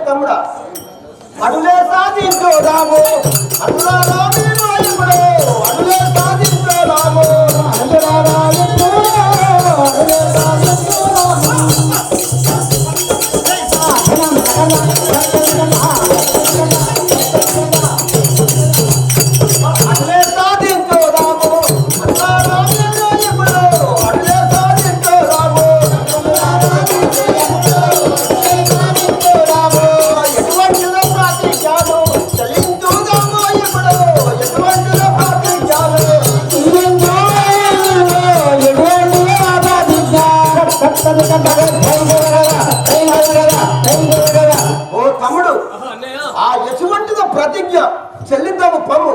తమ్ముడా అడులే సాధించోదాము అడులా రామి నాయకుడు అడులే సాధించోదాము అడులా రామి అడులే సాధించోదాము ఓ తమ్ముడు ఆ ఎటువంటిదో ప్రతిజ్ఞ చెల్లిద్దాము పమ్ము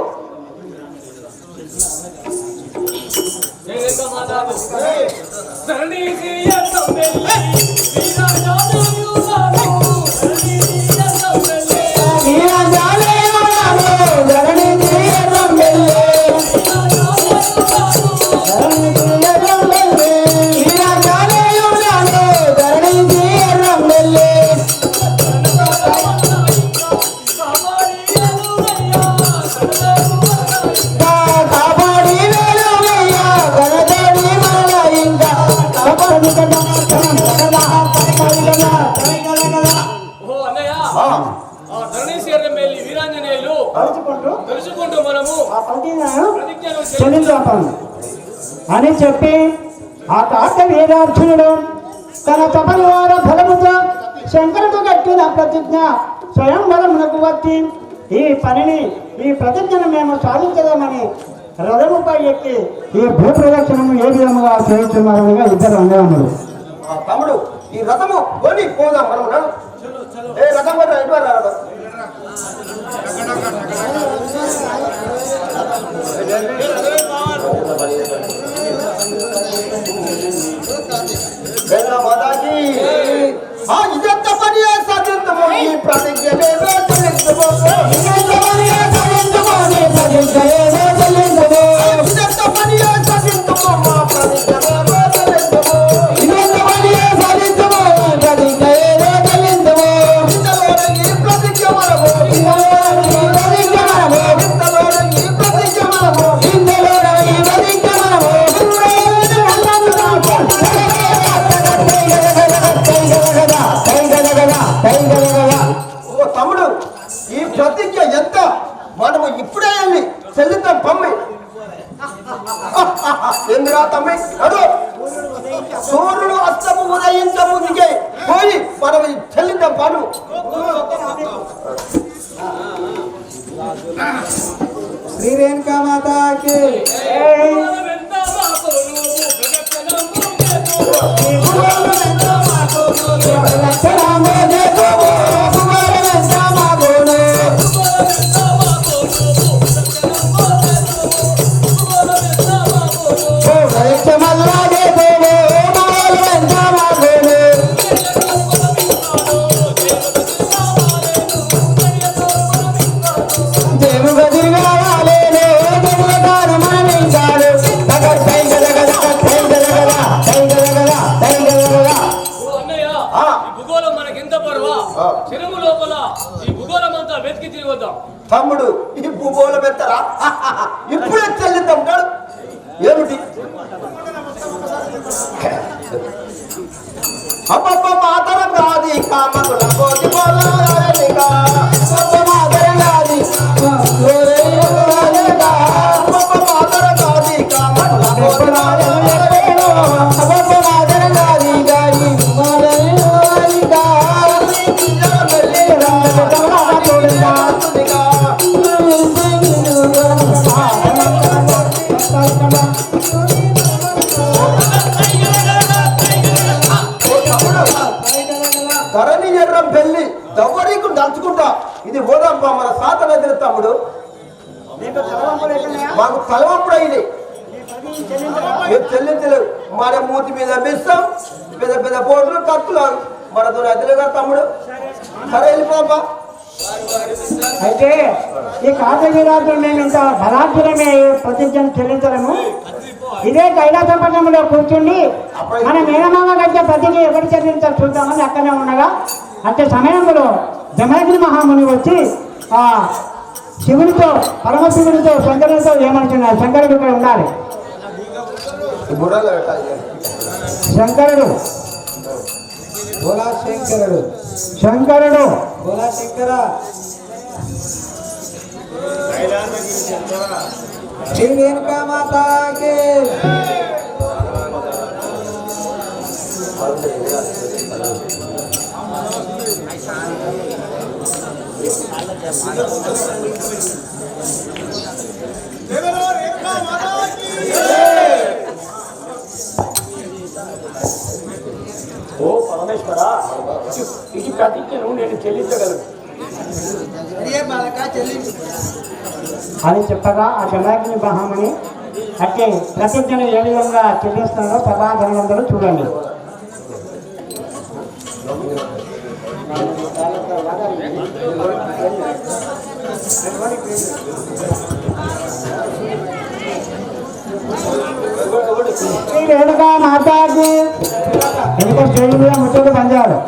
అని చెప్పి ఆ తాత వేదార్జునుడు తన తపనివార ఫలముతో శంకరుడు కట్టిన ప్రతిజ్ఞ స్వయంవరమునకు వచ్చి ఈ ప్రతిజ్ఞను మేము సాధించదామని రథముపై ఎక్కి ఈ భూప్రదక్షిణము ఏ విధముగా చేస్తున్నారనగా ఇద్దరు అన్నదమ్ములు. తమ్ముడు ఈ రథము కొని పోదాం మనం ఏ రథం కూడా ఎటువంటి రథం ఇదంత పని సాధించము ఈ ప్రతిజ్ఞ తమ్ముడు ఈ ప్రతిజ్ఞ ఎంత మనము ఇప్పుడే వెళ్ళి చెల్లిద్దాం పమ్మి ఎందురా తమ్మి అడు సూర్యుడు అస్తము ఉదయించ ముందుకే పోయి మనం చెల్లిద్దాం పను శ్రీ రేణుకా మాతాకి తమ్ముడు ఈ భూగోళం ఎత్తరా ఇప్పుడే చెల్లిద్దాం కాదు ఏమిటి అబ్బబ్బ మాతరం రాది కామకుల కోటి పోలాలిగా అబ్బబ్బ మాతరం రాది అబ్బబ్బ మాతరం రాది కామకుల కోటి పోలాలిగా అబ్బబ్బ మాతరం రాది గాయి పోలాలిగా ధరణి ఎర్రం పెళ్లి దవ్వరీకు దంచుకుంటా ఇది ఓదాంపా మన సాతన ఎదురు తమ్ముడు మాకు తలవంపుడు అయింది మీరు చెల్లించలేవు మన మూతి మీద మిస్తాం పెద్ద పెద్ద పోట్లు కత్తులు మనతో ఎదురుగా తమ్ముడు సరే వెళ్ళిపోపా అయితే ఈ కాకజీరాజు మేము ఇంత బలాత్మరమే ప్రతిజ్ఞను చెల్లించడము ఇదే కైలాసపట్నంలో కూర్చుండి మన మేనమామ గడ్డ ప్రతిజ్ఞ ఎవరు చెల్లించాలి చూద్దామని అక్కడే ఉండగా అంటే సమయంలో జమదగ్ని మహాముని వచ్చి ఆ శివునితో పరమశివునితో శంకరునితో ఏమంటున్నారు? శంకరుడు ఇక్కడ ఉండాలి. శంకరుడు శంకరుడు శంకరుడు శంకర శ్రీ రేణుకా మాతాకి ఓ పరమేశ్వర, ఇది ప్రతిజ్ఞను నేను చెల్లించగలను అని చెప్పగా ఆ జమదగ్ని మహాముని అంటే ప్రతిజ్ఞను ఏ విధంగా చెల్లిస్తున్నారో సభాధనులందరూ చూడండి. శ్రీ రేణుకా మాతాకి ఎందుకో స్టేజ్ మీద ముచ్చట పంచారు.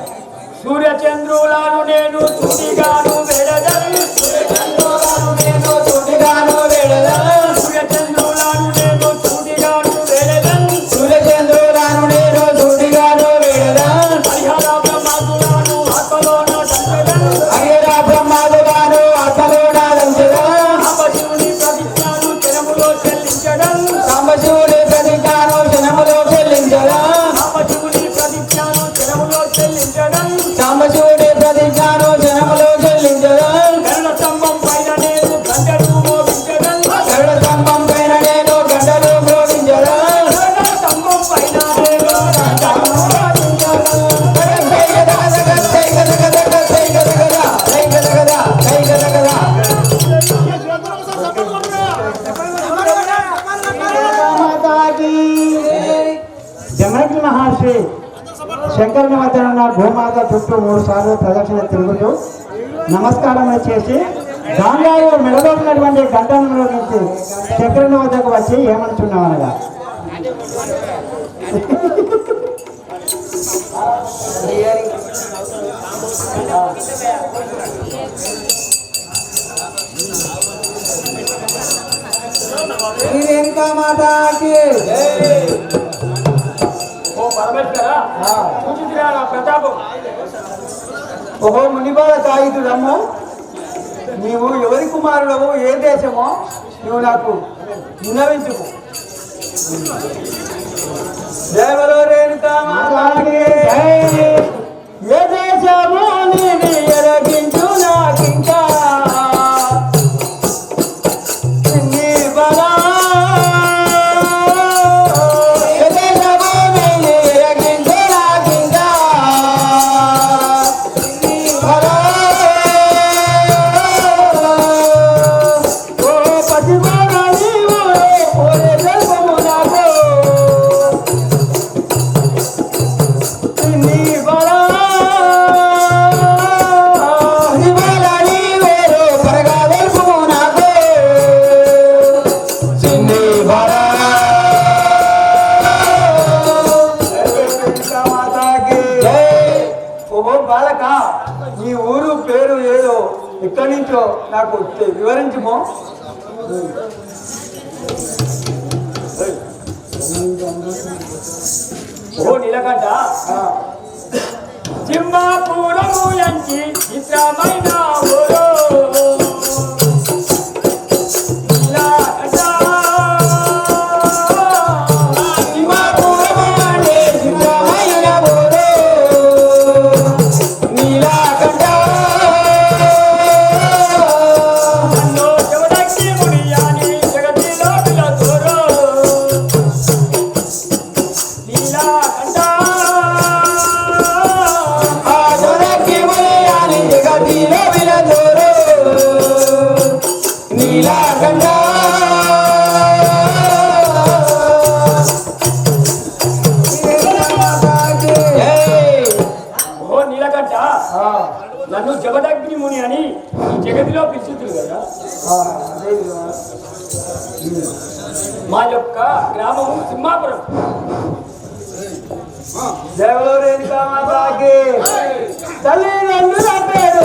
సూర్యచంద్రులను నేను తుడిగాను వెడదను, సూర్యచంద్రులను నేను తుడిగాను వెడదను, సూర్యచంద్రులను నేను తుడిగాను వెడదను, సూర్యచంద్రులను నేను తుడిగాను వెడదను, హరిహర బ్రహ్మాదులను ఆత్మలోన దంచదను, హరిహర బ్రహ్మాదులను ఆత్మలోన దంచదను, సాంబశివుని ప్రతిజ్ఞను జనములో చెల్లించదను, సాంబశివుని ప్రతిజ్ఞను జనములో చెల్లించదను, సాంబశివుని ప్రతిజ్ఞను జనములో చెల్లించదను, సాంబశివుని ప్రతిజ్ఞను జనములో చెల్లించదను, గరుడ స్తంభం పైన నేను గంటలు మోగించదను, గరుడ స్తంభం పైన నేను గంటలు మ్రోగించదను, గరుడ స్తంభం పైన నేను గంటలు మోగించదను. జమదగ్ని మహర్షి శంకరుని వద్ద ఉన్న భూమాత చుట్టూ 3 సార్లు ప్రదక్షిణ తిరుగుతూ నమస్కారం చేసి గాంగారు మెడలో ఉన్నటువంటి గంటను మ్రోగించి శంకరుని వద్దకు వచ్చి ఏమనుచున్నామనగా శ్రీ రేణుకా మాతాకి ఓ పరమేశ్వర, చూచితిరా నా ప్రతాపం. ఓహో మునిబాల తాయితుడమ్ము, నీవు ఎవరి కుమారుడవు, ఏ దేశమో నువ్వు నాకు విన్నవించుము. దేవలో రేణుకా మాతాకి ఏ దేశమో నీవి ఎరగించు నాకింకా నీ బలా నీ ఊరు పేరు ఏదో ఎక్కడి నుంచో నాకు వివరించుమో. ఓ నీలకంఠ, సింహాపూరము ఎంచి చిత్రమైన ఊరు నన్ను జమదగ్ని ముని అని ఈ జగతిలో పిలుచుతుంది కదా. మా యొక్క గ్రామము సింహాపురం. దేవలో రేణుకా మాతాకి తల్లి నందుల పేరు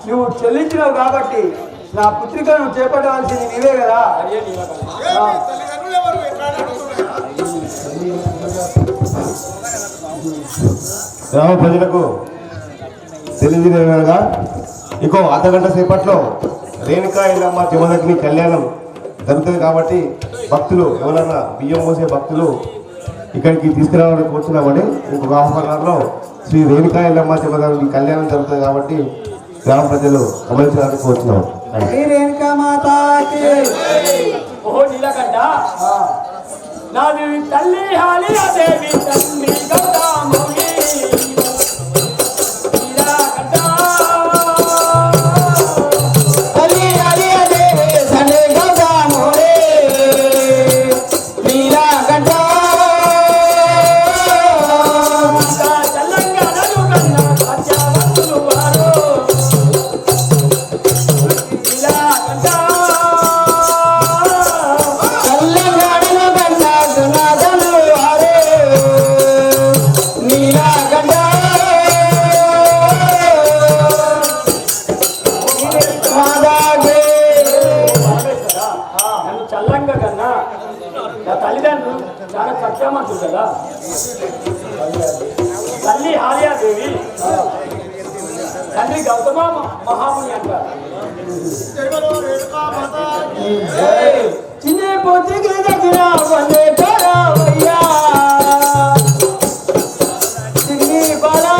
నువ్వు చెల్లించినావు కాబట్టి నా పుత్రికను చేపట్టవలసింది నీవే కదా. గ్రామ ప్రజలకు తెలియజేయగా ఇంకో అర్ధగంట సేపట్లో రేణుకా ఎల్లమ్మ జమదగ్ని కళ్యాణం జరుగుతుంది కాబట్టి భక్తులు ఎవరన్నా బియ్యం మోసే భక్తులు ఇక్కడికి తీసుకురావడానికి వచ్చినామని ఇంకొక ఆహ్వానంలో శ్రీ రేణుకా ఎల్లమ్మ జమదగ్ని కళ్యాణం జరుగుతుంది కాబట్టి గ్రామ ప్రజలు గమనించడానికి వచ్చినాం. ఓహో నీలకంఠ నాది తల్లి హాలియా దేవి తల్లి గౌతమౌళి నీలకంఠ తల్లి హాలియా దేవి తల్లి గౌతమౌళి నీలకంఠ తెలంగాణలో కన్నా సత్యవంతులు వారు తల్లిదండ్రులు చాలా సత్యమంతులు కదా. తల్లి హాలియా దేవి తండ్రి గౌతమ మహాముని అంటారు. చిన్న పొత్తికి దగ్గర వందే కరావయ్యా చిన్ని బలా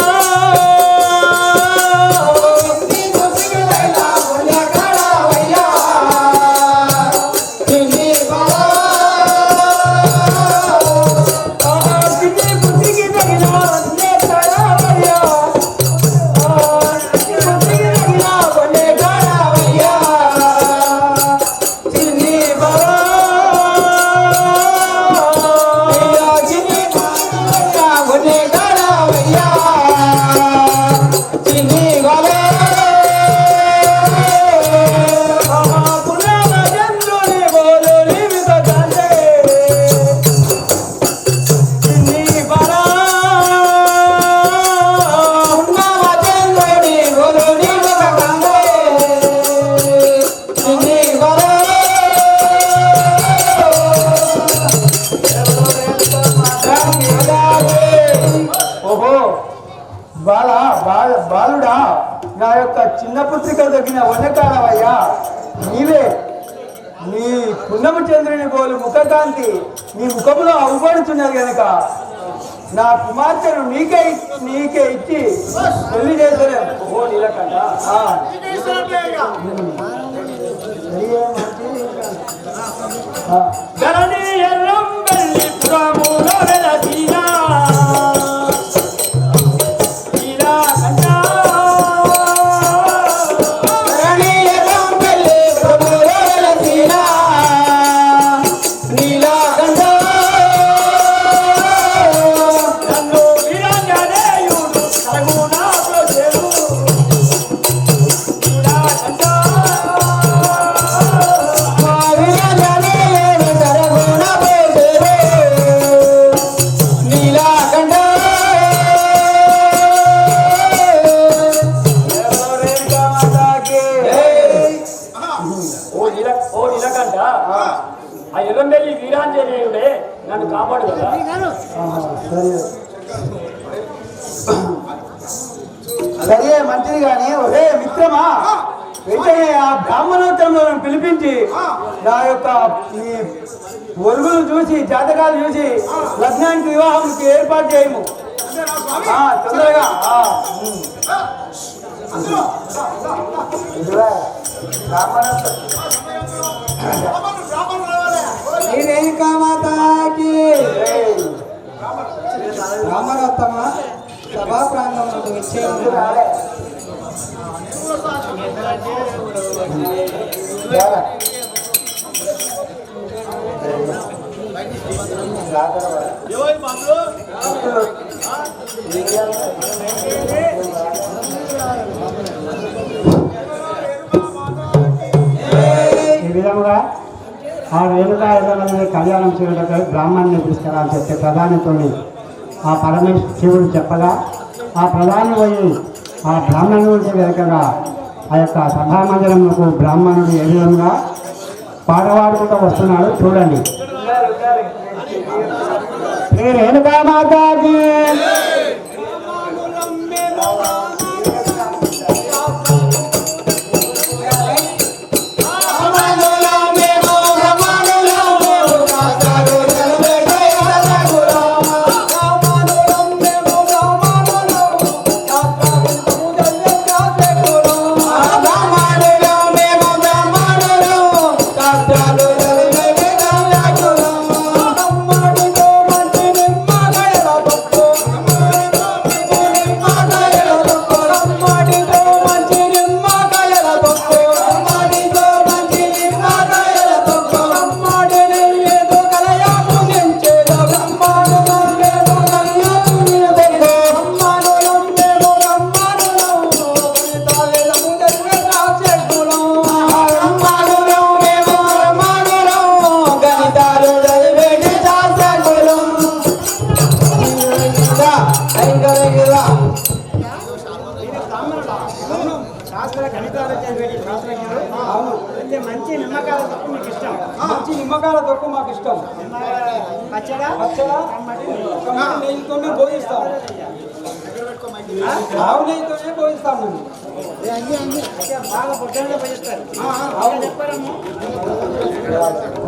బాలుడా నా యొక్క చిన్న పుత్రిక తగిన వనకాలవయ్యా నీవే. నీ పున్నమ చంద్రుని పోలు ముఖకాంతి నీ ముఖంలో అవుపడుతున్నది కనుక నా కుమార్తెను నీకే ఇచ్చి పెళ్లి చేసలేము. ఓ నీలకంఠ ఆ ఎర్రంబెల్లి వీరాంజనేయుడే నన్ను కాపాడు కదా. సరే మంచిది కానీ ఒరే మిత్రమా, వెంటనే ఆ బ్రాహ్మణోత్తరంలో పిలిపించి నా యొక్క ఈ ఒరుగులు చూసి జాతకాలు చూసి లగ్నానికి వివాహానికి ఏర్పాటు చేయము తొందరగా. రేణుకామాతకి బ్రాహ్మణోత్తమ సభా ప్రాంగణంలో విచ్చేయండి. ఈ విధముగా ఆ రేణుకా ఎల్లమల్లి కళ్యాణం చేయడానికి బ్రాహ్మణ్ణి తీసుకురాని చెప్పే ప్రధానితోని ఆ పరమేశ్వరుడు చెప్పగా ఆ ప్రధాని పోయి ఆ బ్రాహ్మణుడి నుంచి వెనకగా ఆ యొక్క సభామందిరంకు బ్రాహ్మణుడు ఏ విధంగా పాడవాడుకుంటూ వస్తున్నాడు చూడండి. శ్రీ రేణుకామాతాకి మంచి నిమ్మకాయల తొక్కు మీకు ఇష్టం. మంచి నిమ్మకాయల తొక్కు మాకు ఇష్టం. పచ్చడా నెయ్యితోనే భోజిస్తాం. ఆవు నెయ్యితోనే భోజిస్తాం మేము. బాగా పొద్దున్న భోజిస్తారు.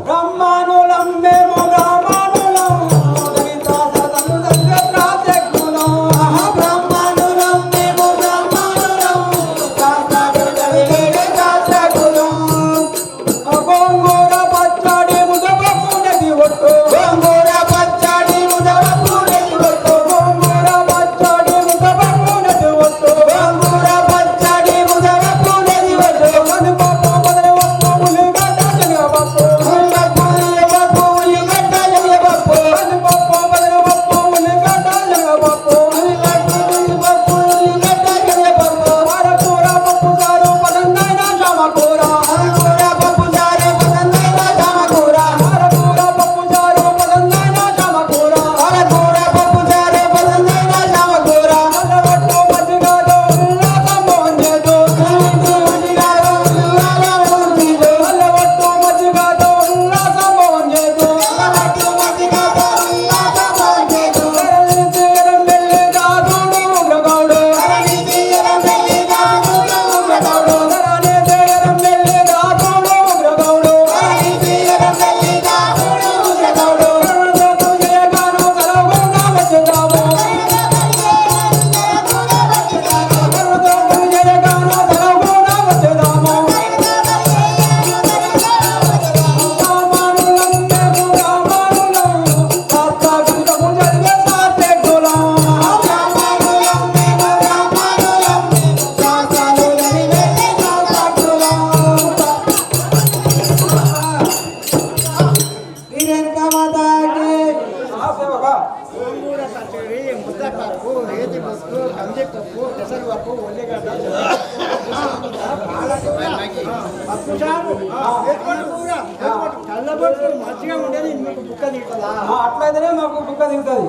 బ్రహ్మానులం మేము బ్రాహ్మణులం అట్లయితేనే మాకు బుక్క దిగుతుంది.